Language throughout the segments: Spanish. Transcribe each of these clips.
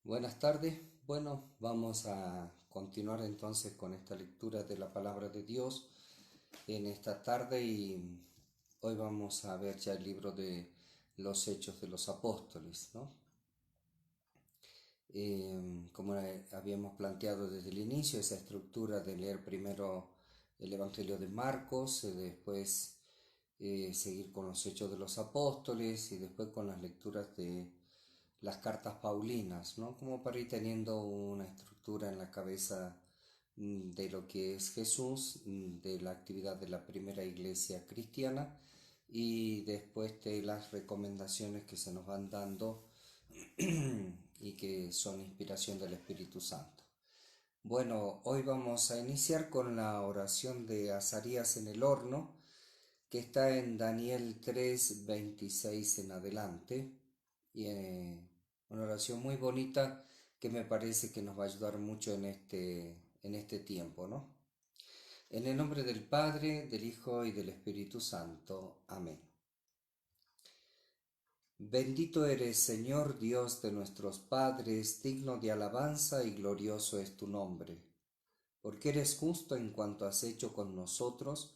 Buenas tardes. Bueno, vamos a continuar entonces con esta lectura de la palabra de Dios en esta tarde y hoy vamos a ver ya el libro de los Hechos de los Apóstoles, ¿no? Como habíamos planteado desde el inicio, esa estructura de leer primero el Evangelio de Marcos, después seguir con los Hechos de los Apóstoles y después con las lecturas de las cartas paulinas, ¿no? Como para ir teniendo una estructura en la cabeza de lo que es Jesús, de la actividad de la primera iglesia cristiana y después de las recomendaciones que se nos van dando y que son inspiración del Espíritu Santo. Bueno, hoy vamos a iniciar con la oración de Azarías en el horno, que está en Daniel 3:26 en adelante, y una oración muy bonita que me parece que nos va a ayudar mucho en este tiempo, ¿no? En el nombre del Padre, del Hijo y del Espíritu Santo. Amén. Bendito eres, Señor Dios de nuestros padres, digno de alabanza y glorioso es tu nombre, porque eres justo en cuanto has hecho con nosotros,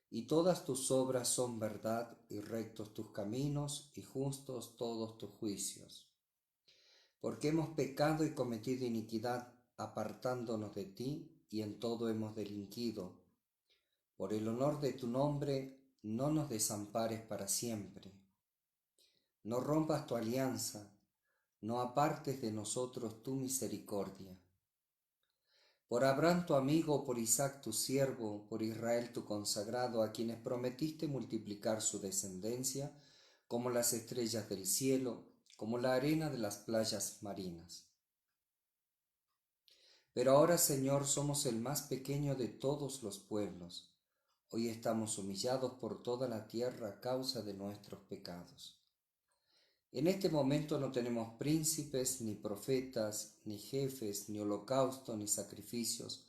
y todas tus obras son verdad, y rectos tus caminos, y justos todos tus juicios. Porque hemos pecado y cometido iniquidad, apartándonos de ti, y en todo hemos delinquido. Por el honor de tu nombre, no nos desampares para siempre. No rompas tu alianza, no apartes de nosotros tu misericordia. Por Abraham tu amigo, por Isaac tu siervo, por Israel tu consagrado, a quienes prometiste multiplicar su descendencia, como las estrellas del cielo, como la arena de las playas marinas. Pero ahora, Señor, somos el más pequeño de todos los pueblos. Hoy estamos humillados por toda la tierra a causa de nuestros pecados. En este momento no tenemos príncipes, ni profetas, ni jefes, ni holocausto, ni sacrificios,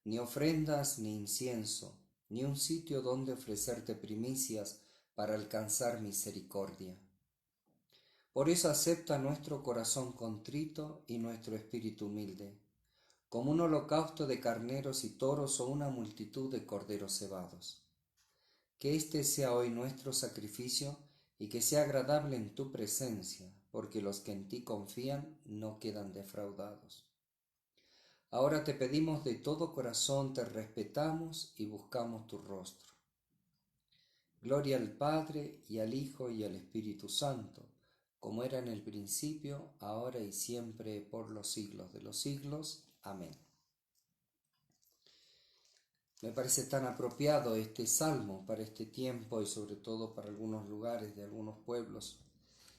ni ofrendas, ni incienso, ni un sitio donde ofrecerte primicias para alcanzar misericordia. Por eso acepta nuestro corazón contrito y nuestro espíritu humilde, como un holocausto de carneros y toros o una multitud de corderos cebados. Que este sea hoy nuestro sacrificio y que sea agradable en tu presencia, porque los que en ti confían no quedan defraudados. Ahora te pedimos de todo corazón, te respetamos y buscamos tu rostro. Gloria al Padre y al Hijo y al Espíritu Santo, como era en el principio, ahora y siempre, por los siglos de los siglos. Amén. Me parece tan apropiado este salmo para este tiempo y sobre todo para algunos lugares de algunos pueblos,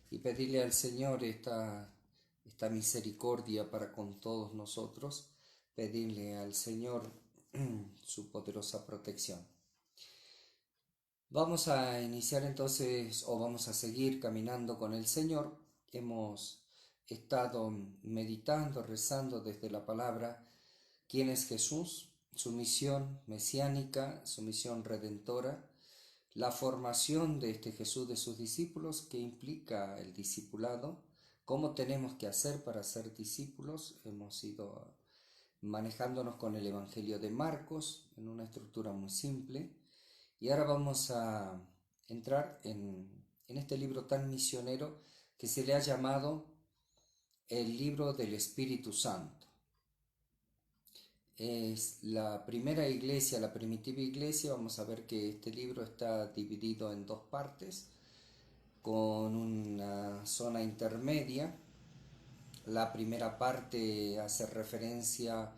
y pedirle al Señor esta misericordia para con todos nosotros, pedirle al Señor su poderosa protección. Vamos a iniciar entonces, o vamos a seguir caminando con el Señor. Hemos estado meditando, rezando desde la palabra quién es Jesús, su misión mesiánica, su misión redentora, la formación de este Jesús de sus discípulos que implica el discipulado, cómo tenemos que hacer para ser discípulos. Hemos ido manejándonos con el Evangelio de Marcos en una estructura muy simple y ahora vamos a entrar en este libro tan misionero que se le ha llamado el libro del Espíritu Santo. Es la primera iglesia, la primitiva iglesia. Vamos a ver que este libro está dividido en dos partes, con una zona intermedia. La primera parte hace referencia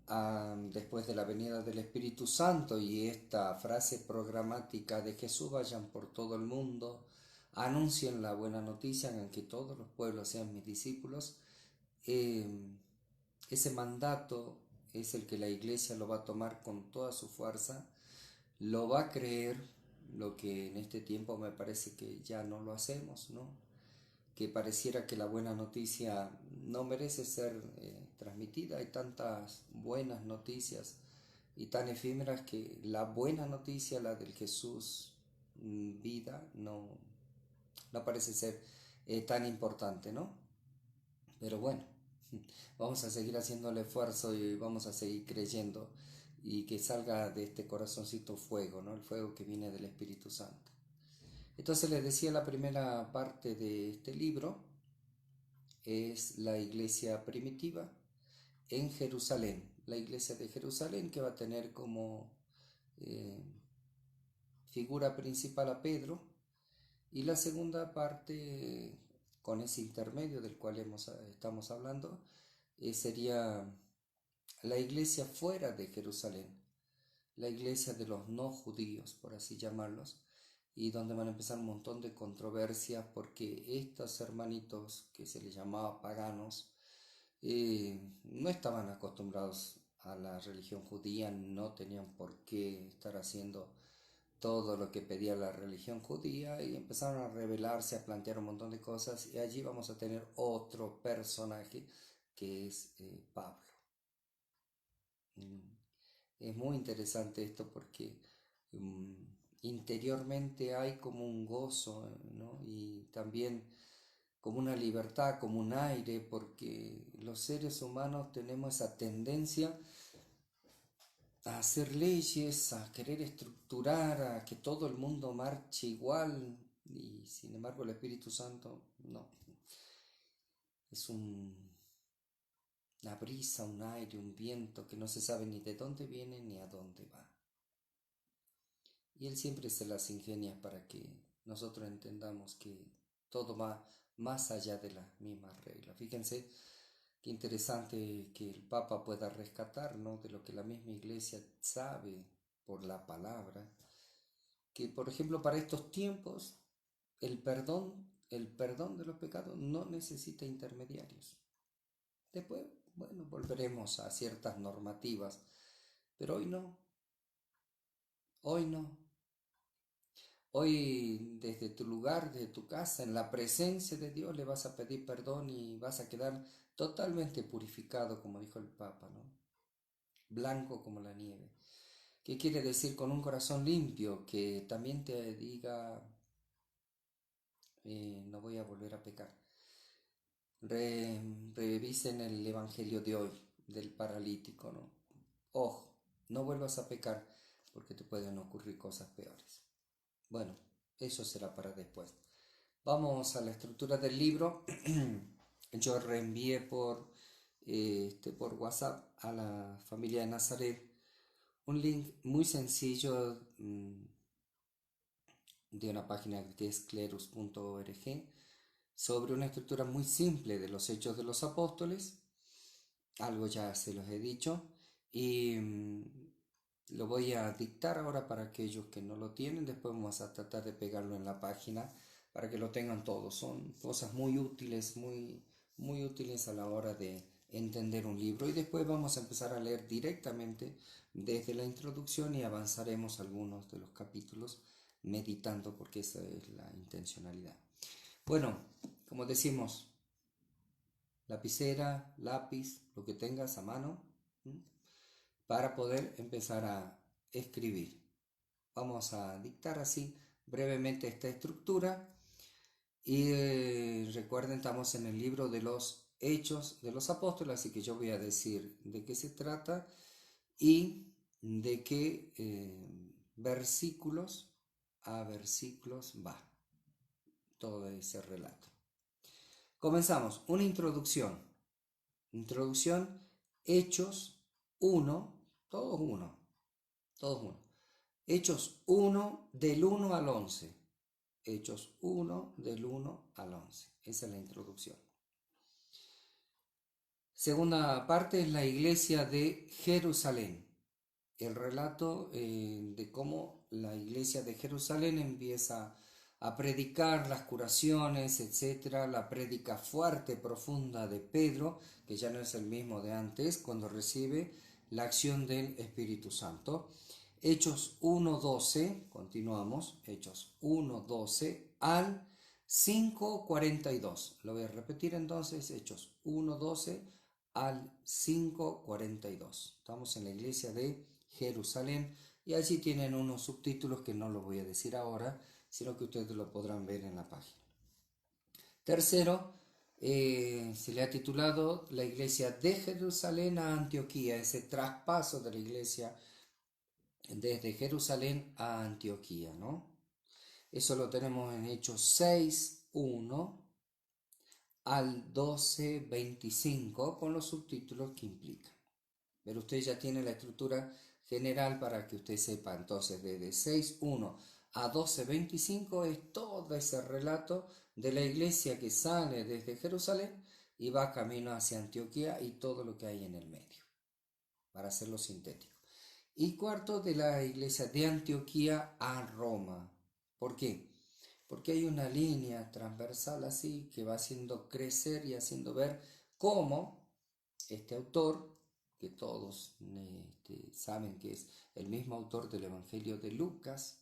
a después de la venida del Espíritu Santo y esta frase programática de Jesús: vayan por todo el mundo, anuncien la buena noticia, en que todos los pueblos sean mis discípulos. Eh, Ese mandato es el que la iglesia lo va a tomar con toda su fuerza, lo va a creer, lo que en este tiempo me parece que ya no lo hacemos, ¿no? Que pareciera que la buena noticia no merece ser transmitida. Hay tantas buenas noticias y tan efímeras que la buena noticia, la del Jesús vida, no parece ser tan importante, ¿no? Pero bueno. Vamos a seguir haciendo el esfuerzo y vamos a seguir creyendo y que salga de este corazoncito fuego, ¿no? El fuego que viene del Espíritu Santo. Entonces les decía, la primera parte de este libro es la iglesia primitiva en Jerusalén, la iglesia de Jerusalén, que va a tener como eh, figura principal a Pedro, y la segunda parte, con ese intermedio del cual estamos hablando, sería la iglesia fuera de Jerusalén, la iglesia de los no judíos, por así llamarlos, y donde van a empezar un montón de controversias porque estos hermanitos que se les llamaba paganos no estaban acostumbrados a la religión judía, no tenían por qué estar haciendo todo lo que pedía la religión judía y empezaron a rebelarse, a plantear un montón de cosas, y allí vamos a tener otro personaje que es Pablo. Mm, Es muy interesante esto porque mm, interiormente hay como un gozo, ¿no? Y también como una libertad, como un aire, porque los seres humanos tenemos esa tendencia a hacer leyes, a querer estructurar, a que todo el mundo marche igual, y sin embargo el Espíritu Santo no, es una brisa, un aire, un viento que no se sabe ni de dónde viene ni a dónde va. Y Él siempre se las ingenia para que nosotros entendamos que todo va más allá de las mismas reglas. Fíjense qué interesante que el Papa pueda rescatar, ¿no?, de lo que la misma Iglesia sabe por la palabra, que por ejemplo para estos tiempos el perdón de los pecados no necesita intermediarios. Después, bueno, volveremos a ciertas normativas, pero hoy no, hoy no. Hoy desde tu lugar, desde tu casa, en la presencia de Dios le vas a pedir perdón y vas a quedar totalmente purificado, como dijo el Papa, ¿no? Blanco como la nieve. ¿Qué quiere decir? Con un corazón limpio, que también te diga, no voy a volver a pecar. Revisen el Evangelio de hoy, del paralítico, ¿no? Ojo, no vuelvas a pecar porque te pueden ocurrir cosas peores. Bueno, eso será para después. Vamos a la estructura del libro. Yo reenvié por WhatsApp a la familia de Nazaret un link muy sencillo de una página que es clerus.org sobre una estructura muy simple de los Hechos de los Apóstoles. Algo ya se los he dicho y lo voy a dictar ahora para aquellos que no lo tienen. Después vamos a tratar de pegarlo en la página para que lo tengan todos. Son cosas muy útiles, muy útiles a la hora de entender un libro, y después vamos a empezar a leer directamente desde la introducción y avanzaremos algunos de los capítulos meditando, porque esa es la intencionalidad. Bueno, como decimos, lapicera, lápiz, lo que tengas a mano, para poder empezar a escribir. Vamos a dictar así brevemente esta estructura y recuerden, estamos en el libro de los Hechos de los Apóstoles, así que yo voy a decir de qué se trata y de qué versículos a versículos va todo ese relato. Comenzamos. Una introducción. Introducción, Hechos 1, todos 1, todos 1. Hechos 1 del 1 al 11. Hechos 1 del 1 al 11. Esa es la introducción. Segunda parte es la iglesia de Jerusalén. El relato de cómo la iglesia de Jerusalén empieza a predicar las curaciones, etcétera, la prédica fuerte, profunda de Pedro, que ya no es el mismo de antes, cuando recibe la acción del Espíritu Santo. Hechos 1:12, continuamos, Hechos 1:12 al 5:42. Lo voy a repetir entonces, Hechos 1:12 al 5:42. Estamos en la iglesia de Jerusalén y allí tienen unos subtítulos que no los voy a decir ahora, sino que ustedes lo podrán ver en la página. Tercero, Se le ha titulado La iglesia de Jerusalén a Antioquía, ese traspaso de la iglesia desde Jerusalén a Antioquía, ¿no? Eso lo tenemos en Hechos 6:1 al 12:25 con los subtítulos que implican. Pero usted ya tiene la estructura general para que usted sepa. Entonces, desde 6:1 a 12:25 es todo ese relato de la iglesia que sale desde Jerusalén y va camino hacia Antioquía y todo lo que hay en el medio, para hacerlo sintético. Y cuarto, de la iglesia de Antioquía a Roma. ¿Por qué? Porque hay una línea transversal así que va haciendo crecer y haciendo ver cómo este autor, que todos saben que es el mismo autor del Evangelio de Lucas,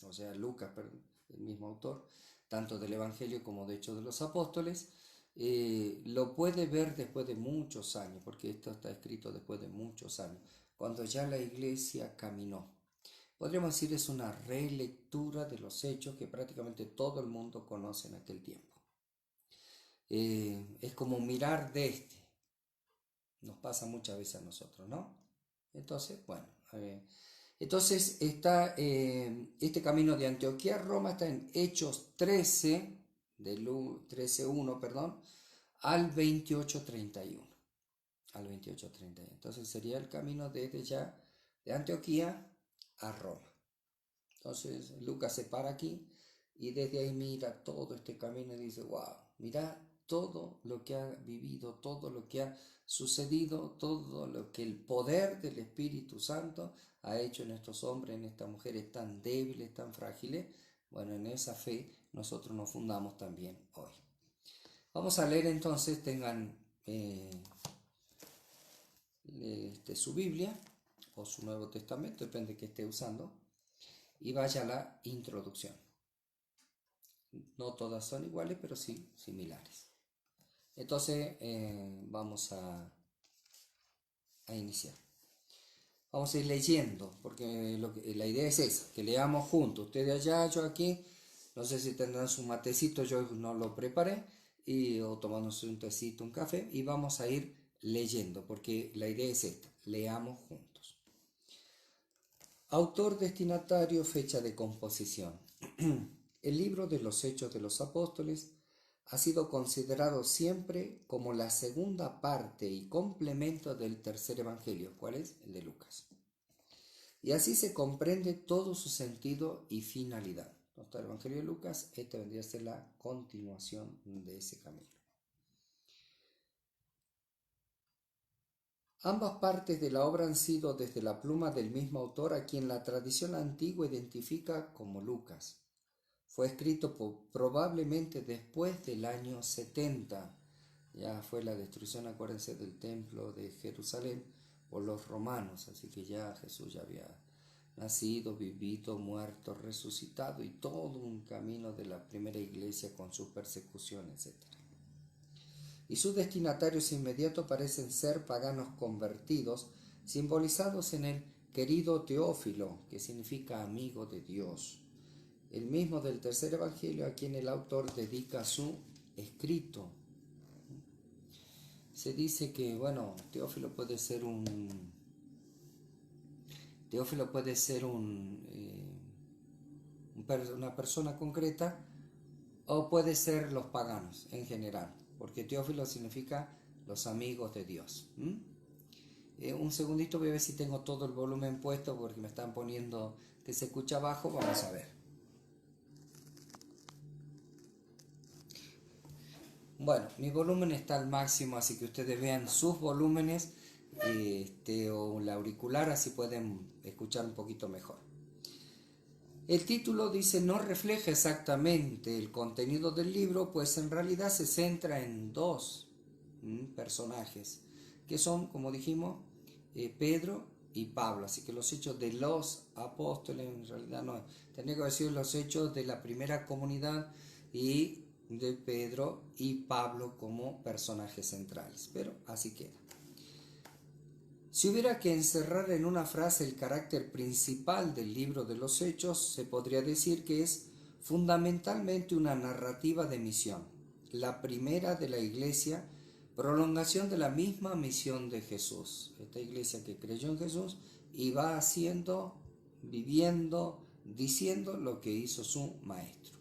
o sea, Lucas, perdón, el mismo autor, tanto del Evangelio como de Hechos de los Apóstoles, lo puede ver después de muchos años, porque esto está escrito después de muchos años, cuando ya la iglesia caminó. Podríamos decir es una relectura de los hechos que prácticamente todo el mundo conoce en aquel tiempo. Es como mirar de este. Nos pasa muchas veces a nosotros, ¿no? Entonces, bueno. Entonces está este camino de Antioquía a Roma está en Hechos 13, del 13:1, perdón, al 28:31. Al 28:31. Entonces sería el camino desde ya de Antioquía a Roma. Entonces Lucas se para aquí y desde ahí mira todo este camino y dice, wow, mira todo lo que ha vivido, todo lo que ha sucedido, todo lo que el poder del Espíritu Santo ha hecho en estos hombres, en estas mujeres tan débiles, tan frágiles. Bueno, en esa fe nosotros nos fundamos también hoy. Vamos a leer entonces, tengan su Biblia o su Nuevo Testamento, depende de que esté usando, y vaya a la introducción. No todas son iguales, pero sí similares. Entonces vamos a iniciar. Vamos a ir leyendo, porque la idea es esa, que leamos juntos. Ustedes allá, yo aquí. No sé si tendrán su matecito, yo no lo preparé. O tomándose un tecito, un café. Y vamos a ir leyendo, porque la idea es esta. Leamos juntos. Autor, destinatario, fecha de composición. El libro de los Hechos de los Apóstoles ha sido considerado siempre como la segunda parte y complemento del tercer evangelio, ¿cuál es? El de Lucas. Y así se comprende todo su sentido y finalidad. No está el evangelio de Lucas, esta vendría a ser la continuación de ese camino. Ambas partes de la obra han sido desde la pluma del mismo autor a quien la tradición antigua identifica como Lucas. Fue escrito probablemente después del año 70. Ya fue la destrucción, acuérdense, del templo de Jerusalén por los romanos. Así que ya Jesús ya había nacido, vivido, muerto, resucitado y todo un camino de la primera iglesia con sus persecuciones, etc. Y sus destinatarios inmediatos parecen ser paganos convertidos, simbolizados en el querido Teófilo, que significa amigo de Dios. El mismo del tercer evangelio a quien el autor dedica su escrito. Se dice que, bueno, Teófilo puede ser una persona concreta o puede ser los paganos en general, porque Teófilo significa los amigos de Dios. Un segundito, voy a ver si tengo todo el volumen puesto porque me están poniendo que se escucha bajo. Vamos a ver. Bueno, mi volumen está al máximo, así que ustedes vean sus volúmenes o el auricular, así pueden escuchar un poquito mejor. El título dice no refleja exactamente el contenido del libro, pues en realidad se centra en dos personajes, que son, como dijimos, Pedro y Pablo. Así que los hechos de los apóstoles, en realidad no, tendría que haber sido los hechos de la primera comunidad y de Pedro y Pablo como personajes centrales, pero así queda. Si hubiera que encerrar en una frase el carácter principal del libro de los Hechos, se podría decir que es fundamentalmente una narrativa de misión. la primera de la iglesia, prolongación de la misma misión de Jesús. Esta iglesia que creyó en Jesús y va haciendo, viviendo, diciendo lo que hizo su maestro.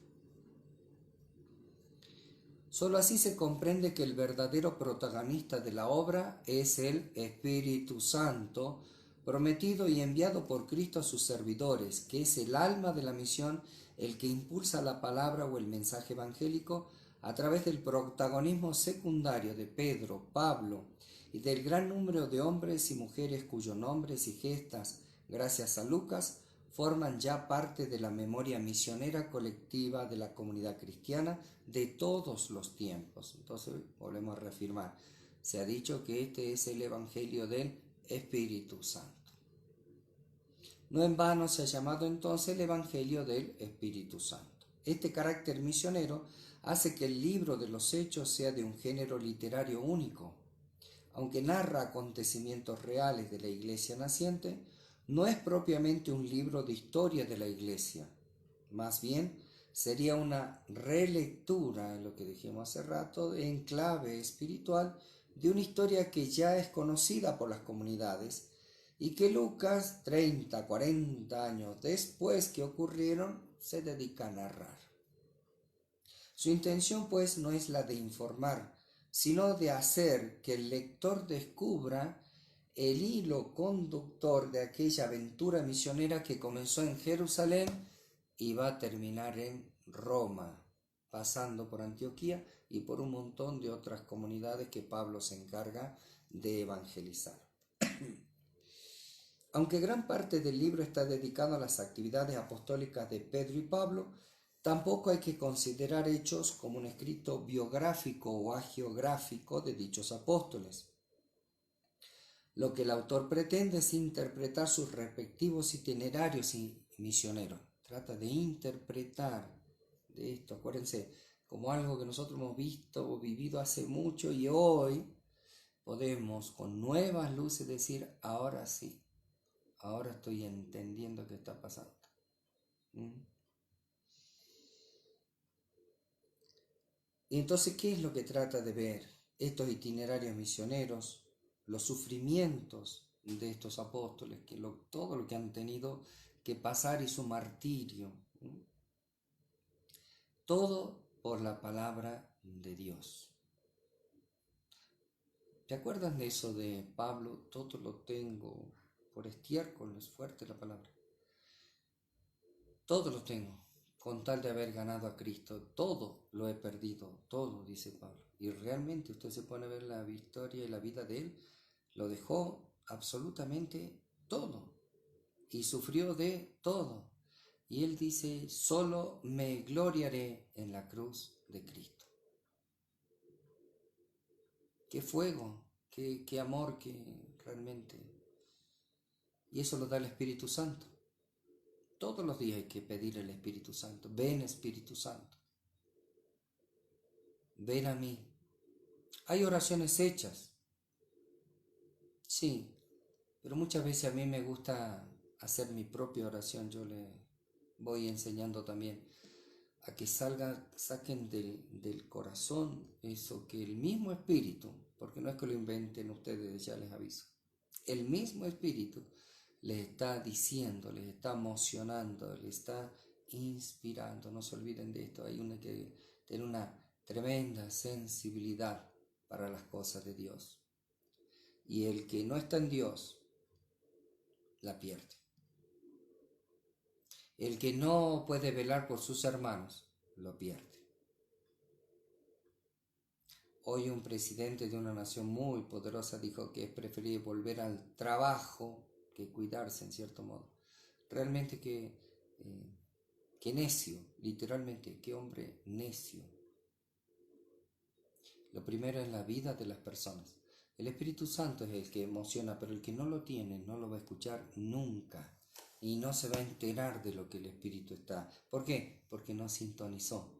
Solo así se comprende que el verdadero protagonista de la obra es el Espíritu Santo, prometido y enviado por Cristo a sus servidores, que es el alma de la misión, el que impulsa la palabra o el mensaje evangélico a través del protagonismo secundario de Pedro, Pablo y del gran número de hombres y mujeres cuyos nombres y gestas, gracias a Lucas, forman ya parte de la memoria misionera colectiva de la comunidad cristiana de todos los tiempos. Entonces, volvemos a reafirmar, se ha dicho que este es el Evangelio del Espíritu Santo. No en vano se ha llamado entonces el Evangelio del Espíritu Santo. Este carácter misionero hace que el libro de los Hechos sea de un género literario único. Aunque narra acontecimientos reales de la iglesia naciente, no es propiamente un libro de historia de la iglesia. Más bien, sería una relectura, en lo que dijimos hace rato, en clave espiritual, de una historia que ya es conocida por las comunidades y que Lucas, 30, 40 años después que ocurrieron, se dedica a narrar. Su intención, pues, no es la de informar, sino de hacer que el lector descubra el hilo conductor de aquella aventura misionera que comenzó en Jerusalén y va a terminar en Roma, pasando por Antioquía y por un montón de otras comunidades que Pablo se encarga de evangelizar. Aunque gran parte del libro está dedicado a las actividades apostólicas de Pedro y Pablo, tampoco hay que considerar Hechos como un escrito biográfico o hagiográfico de dichos apóstoles. Lo que el autor pretende es interpretar sus respectivos itinerarios misioneros. Trata de interpretar de esto, acuérdense, como algo que nosotros hemos visto o vivido hace mucho y hoy podemos con nuevas luces decir, ahora sí, ahora estoy entendiendo qué está pasando. Y entonces, ¿qué es lo que trata de ver? Estos itinerarios misioneros, los sufrimientos de estos apóstoles, todo lo que han tenido que pasar y su martirio. Todo por la palabra de Dios. ¿Te acuerdas de eso de Pablo? Todo lo tengo por estiércol, es fuerte la palabra. Todo lo tengo, con tal de haber ganado a Cristo. Todo lo he perdido, todo, dice Pablo. Y realmente usted se pone a ver la historia y la vida de él, lo dejó absolutamente todo y sufrió de todo. Y él dice, solo me gloriaré en la cruz de Cristo. Qué fuego, qué amor, que realmente. Y eso lo da el Espíritu Santo. Todos los días hay que pedir el Espíritu Santo. Ven, Espíritu Santo. Ven a mí. Hay oraciones hechas. Sí, pero muchas veces a mí me gusta hacer mi propia oración. Yo le voy enseñando también a que saquen del corazón eso que el mismo Espíritu, porque no es que lo inventen ustedes, ya les aviso, el mismo Espíritu les está diciendo, les está emocionando, les está inspirando. No se olviden de esto, hay que tener una tremenda sensibilidad para las cosas de Dios. Y el que no está en Dios, la pierde. El que no puede velar por sus hermanos, lo pierde. Hoy un presidente de una nación muy poderosa dijo que es preferible volver al trabajo que cuidarse, en cierto modo. Realmente que necio, literalmente, qué hombre necio. Lo primero es la vida de las personas. El Espíritu Santo es el que emociona, pero el que no lo tiene no lo va a escuchar nunca. Y no se va a enterar de lo que el Espíritu está. ¿Por qué? Porque no sintonizó.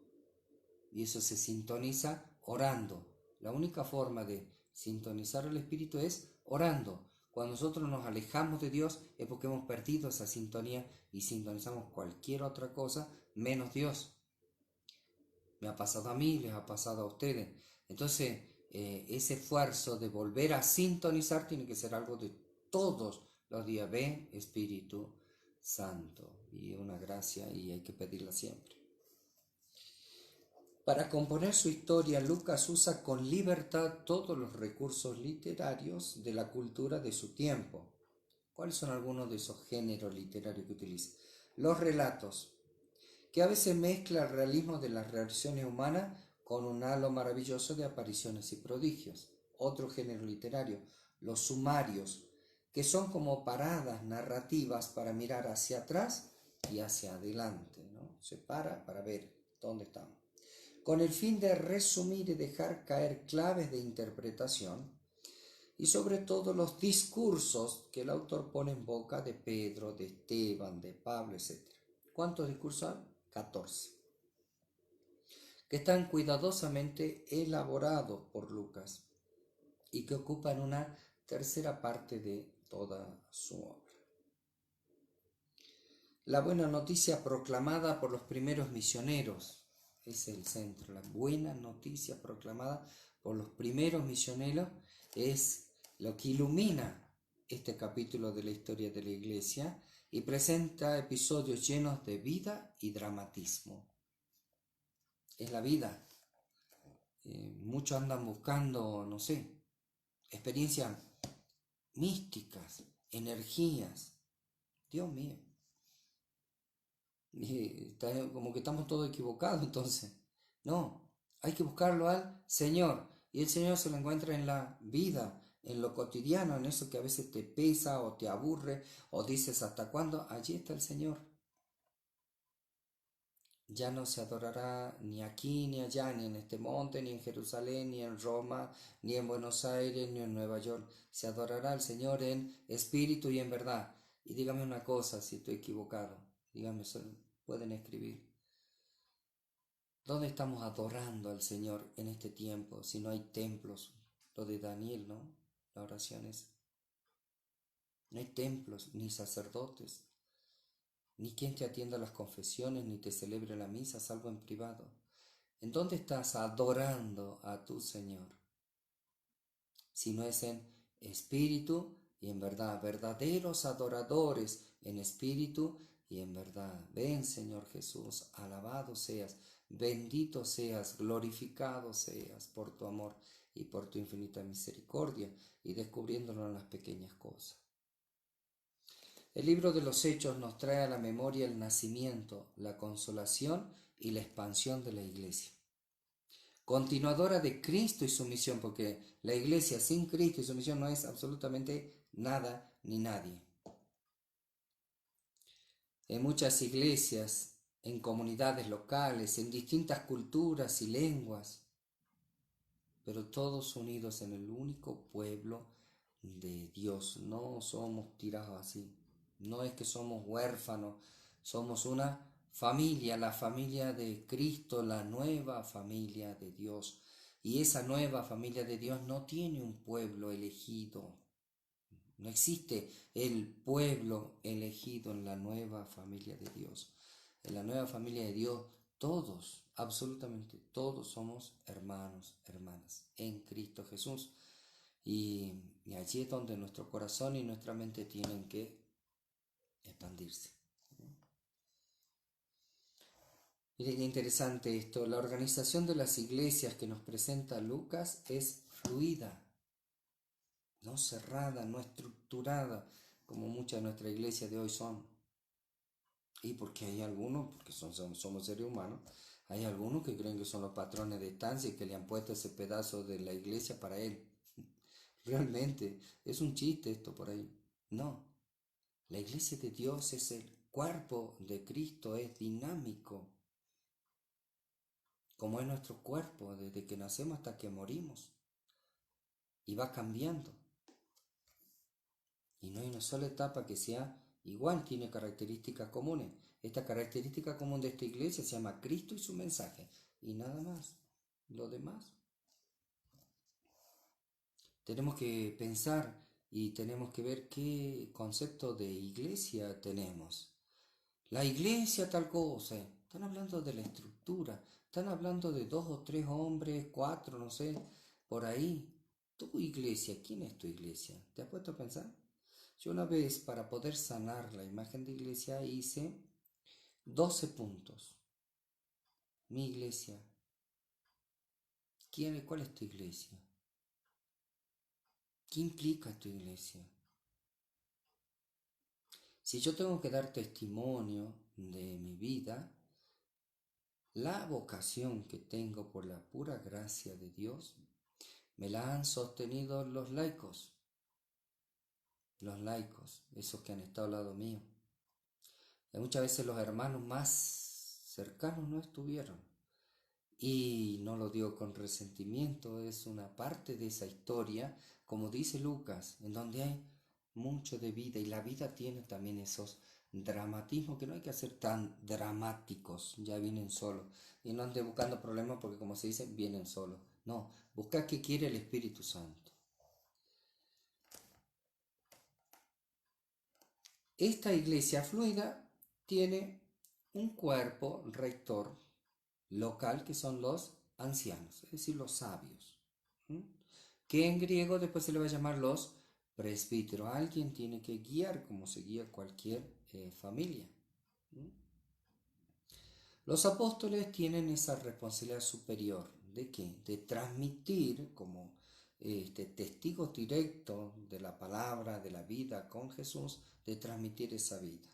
Y eso se sintoniza orando. La única forma de sintonizar el Espíritu es orando. Cuando nosotros nos alejamos de Dios es porque hemos perdido esa sintonía y sintonizamos cualquier otra cosa menos Dios. Me ha pasado a mí, les ha pasado a ustedes. Entonces, ese esfuerzo de volver a sintonizar tiene que ser algo de todos los días. Ven, Espíritu Santo. Y es una gracia y hay que pedirla siempre. Para componer su historia, Lucas usa con libertad todos los recursos literarios de la cultura de su tiempo. ¿Cuáles son algunos de esos géneros literarios que utiliza? Los relatos, que a veces mezcla el realismo de las reacciones humanas con un halo maravilloso de apariciones y prodigios. Otro género literario, los sumarios, que son como paradas narrativas para mirar hacia atrás y hacia adelante, ¿no? Se para ver dónde estamos. Con el fin de resumir y dejar caer claves de interpretación, y sobre todo los discursos que el autor pone en boca de Pedro, de Esteban, de Pablo, etc. ¿Cuántos discursos hay? 14. Que están cuidadosamente elaborados por Lucas y que ocupan una tercera parte de toda su obra. La buena noticia proclamada por los primeros misioneros es el centro. La buena noticia proclamada por los primeros misioneros es lo que ilumina este capítulo de la historia de la Iglesia y presenta episodios llenos de vida y dramatismo. Es la vida. Muchos andan buscando, no sé, experiencias místicas, energías. Dios mío. Como que estamos todos equivocados entonces. No, hay que buscarlo al Señor. Y el Señor se lo encuentra en la vida, en lo cotidiano, en eso que a veces te pesa o te aburre o dices hasta cuándo. Allí está el Señor. Ya no se adorará ni aquí ni allá, ni en este monte, ni en Jerusalén, ni en Roma, ni en Buenos Aires, ni en Nueva York. Se adorará al Señor en espíritu y en verdad. Y dígame una cosa si estoy equivocado. Dígame, pueden escribir. ¿Dónde estamos adorando al Señor en este tiempo si no hay templos? Lo de Daniel, ¿no? La oración es. No hay templos, ni sacerdotes, ni quien te atienda las confesiones, ni te celebre la misa, salvo en privado. ¿En dónde estás adorando a tu Señor? Si no es en espíritu y en verdad, verdaderos adoradores en espíritu y en verdad. Ven, Señor Jesús, alabado seas, bendito seas, glorificado seas por tu amor y por tu infinita misericordia, y descubriéndolo en las pequeñas cosas. El libro de los Hechos nos trae a la memoria el nacimiento, la consolación y la expansión de la Iglesia. Continuadora de Cristo y su misión, porque la Iglesia sin Cristo y su misión no es absolutamente nada ni nadie. En muchas iglesias, en comunidades locales, en distintas culturas y lenguas, pero todos unidos en el único pueblo de Dios. No somos tirados así. No es que somos huérfanos, somos una familia, la familia de Cristo, la nueva familia de Dios. Y esa nueva familia de Dios no tiene un pueblo elegido. No existe el pueblo elegido en la nueva familia de Dios. En la nueva familia de Dios, todos, absolutamente todos somos hermanos, hermanas, en Cristo Jesús. Y allí es donde nuestro corazón y nuestra mente tienen que expandirse. Miren qué interesante esto. La organización de las iglesias que nos presenta Lucas es fluida, no cerrada, no estructurada, como muchas de nuestras iglesias de hoy son. Y porque hay algunos, porque somos seres humanos, hay algunos que creen que son los patrones de estancia y que le han puesto ese pedazo de la iglesia para él. Realmente, es un chiste esto por ahí. No, la iglesia de Dios es el cuerpo de Cristo, es dinámico, como es nuestro cuerpo, desde que nacemos hasta que morimos. Y va cambiando. Y no hay una sola etapa que sea igual, tiene características comunes. Esta característica común de esta iglesia se llama Cristo y su mensaje. Y nada más. Lo demás. Tenemos que pensar y tenemos que ver qué concepto de iglesia tenemos. La iglesia tal cosa. Están hablando de la estructura, Están hablando de 2 o 3 hombres, 4, no sé, por ahí. Tu iglesia, ¿quién es tu iglesia? ¿Te has puesto a pensar? Yo una vez, para poder sanar la imagen de iglesia, hice 12 puntos. Mi iglesia. ¿Cuál es tu iglesia? ¿Qué implica tu iglesia? Si yo tengo que dar testimonio de mi vida, la vocación que tengo por la pura gracia de Dios, me la han sostenido los laicos, esos que han estado al lado mío. Y muchas veces los hermanos más cercanos no estuvieron. Y no lo digo con resentimiento, es una parte de esa historia, como dice Lucas, en donde hay mucho de vida y la vida tiene también esos dramatismos que no hay que hacer tan dramáticos, ya vienen solos. Y no ande buscando problemas porque como se dice, vienen solos. No, busca qué quiere el Espíritu Santo. Esta iglesia fluida tiene un cuerpo rector local que son los ancianos, es decir, los sabios, que en griego después se le va a llamar los presbíteros. Alguien tiene que guiar como se guía cualquier familia. Los apóstoles tienen esa responsabilidad superior. ¿De qué? De transmitir como testigos directos de la palabra, de la vida con Jesús, de transmitir esa vida.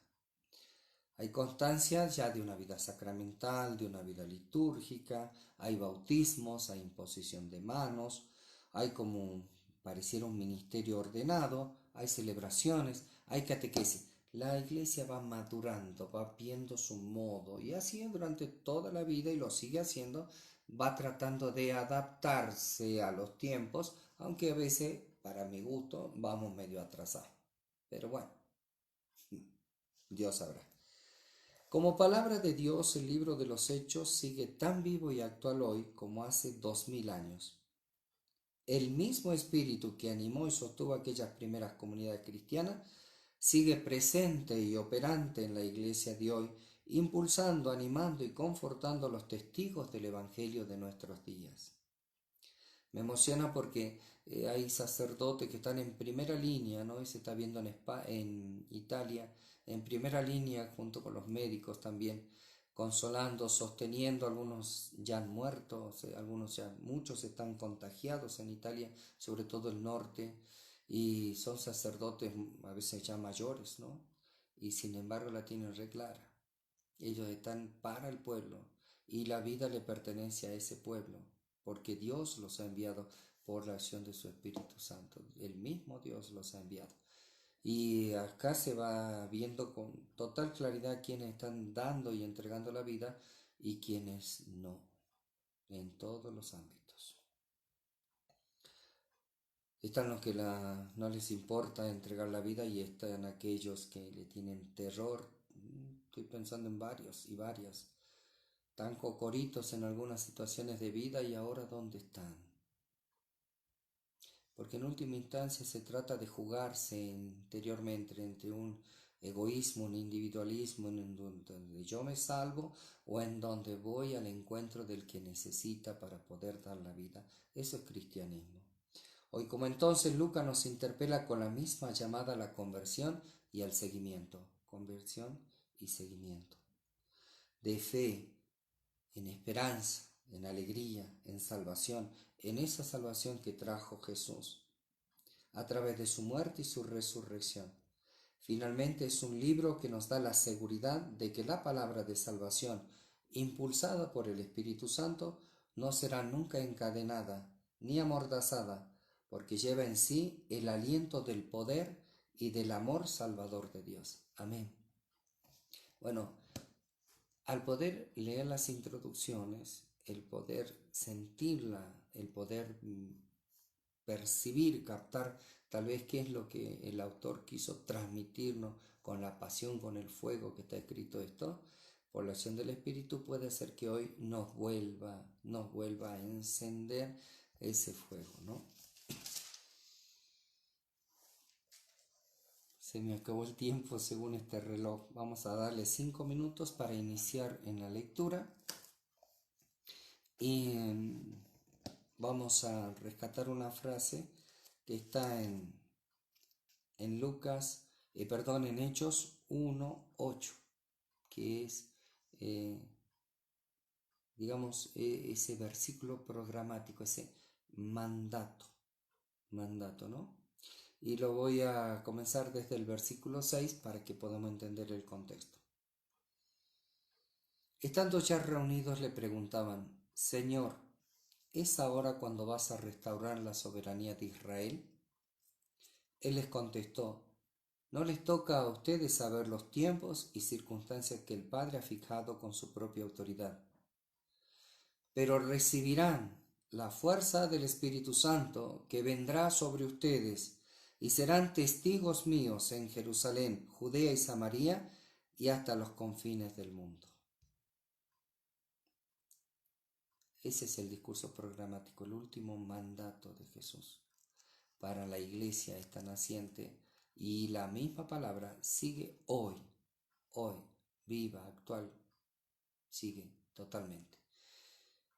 Hay constancia ya de una vida sacramental, de una vida litúrgica, hay bautismos, hay imposición de manos, hay como pareciera un ministerio ordenado, hay celebraciones, hay catequesis. La iglesia va madurando, va viendo su modo y así durante toda la vida y lo sigue haciendo, va tratando de adaptarse a los tiempos, aunque a veces, para mi gusto, vamos medio atrasados. Pero bueno, Dios sabrá. Como palabra de Dios, el libro de los Hechos sigue tan vivo y actual hoy como hace 2000 años. El mismo espíritu que animó y sostuvo aquellas primeras comunidades cristianas sigue presente y operante en la iglesia de hoy, impulsando, animando y confortando a los testigos del Evangelio de nuestros días. Me emociona porque hay sacerdotes que están en primera línea, ¿no? Y se está viendo en Italia, en primera línea junto con los médicos también, consolando, sosteniendo, algunos ya han muerto, algunos ya, muchos están contagiados en Italia, sobre todo el norte, y son sacerdotes a veces ya mayores, ¿no? Y sin embargo la tienen re clara. Ellos están para el pueblo y la vida le pertenece a ese pueblo, porque Dios los ha enviado por la acción de su Espíritu Santo. El mismo Dios los ha enviado. Y acá se va viendo con total claridad quiénes están dando y entregando la vida y quiénes no, en todos los ámbitos. Están los que no les importa entregar la vida y están aquellos que le tienen terror. Estoy pensando en varios y varias. Tan cocoritos en algunas situaciones de vida y ahora ¿dónde están? Porque en última instancia se trata de jugarse interiormente entre un egoísmo, un individualismo en donde yo me salvo o en donde voy al encuentro del que necesita para poder dar la vida. Eso es cristianismo. Hoy como entonces Lucas nos interpela con la misma llamada a la conversión y al seguimiento. Conversión y seguimiento. De fe, en esperanza, en alegría, en salvación, en esa salvación que trajo Jesús a través de su muerte y su resurrección. Finalmente es un libro que nos da la seguridad de que la palabra de salvación, impulsada por el Espíritu Santo, no será nunca encadenada ni amordazada, porque lleva en sí el aliento del poder y del amor salvador de Dios. Amén. Bueno, al poder leer las introducciones, el poder sentirla, el poder percibir, captar tal vez qué es lo que el autor quiso transmitirnos con la pasión, con el fuego que está escrito esto, por la acción del Espíritu puede ser que hoy nos vuelva a encender ese fuego, ¿no? Se me acabó el tiempo según este reloj. Vamos a darle 5 minutos para iniciar en la lectura. Y vamos a rescatar una frase que está en Lucas, en Hechos 1:8, que es, eh, ese versículo programático, ese mandato, ¿no? Y lo voy a comenzar desde el versículo 6 para que podamos entender el contexto. Estando ya reunidos le preguntaban: Señor, ¿es ahora cuando vas a restaurar la soberanía de Israel? Él les contestó: no les toca a ustedes saber los tiempos y circunstancias que el Padre ha fijado con su propia autoridad, pero recibirán la fuerza del Espíritu Santo que vendrá sobre ustedes y serán testigos míos en Jerusalén, Judea y Samaria y hasta los confines del mundo. Ese es el discurso programático, el último mandato de Jesús para la iglesia esta naciente, y la misma palabra sigue hoy, viva, actual, sigue totalmente.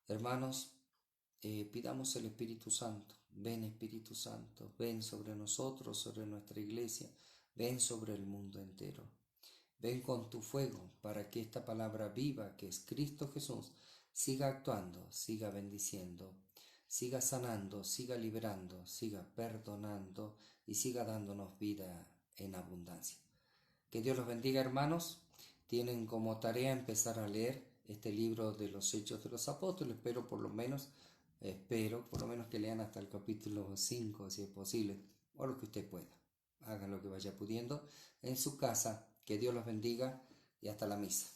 Hermanos, pidamos el Espíritu Santo. Ven Espíritu Santo, ven sobre nosotros, sobre nuestra iglesia, ven sobre el mundo entero. Ven con tu fuego para que esta palabra viva, que es Cristo Jesús, siga actuando, siga bendiciendo, siga sanando, siga liberando, siga perdonando y siga dándonos vida en abundancia. Que Dios los bendiga, hermanos. Tienen como tarea empezar a leer este libro de los Hechos de los Apóstoles. Espero por lo menos que lean hasta el capítulo 5, si es posible, o lo que usted pueda. Hagan lo que vaya pudiendo en su casa. Que Dios los bendiga y hasta la misa.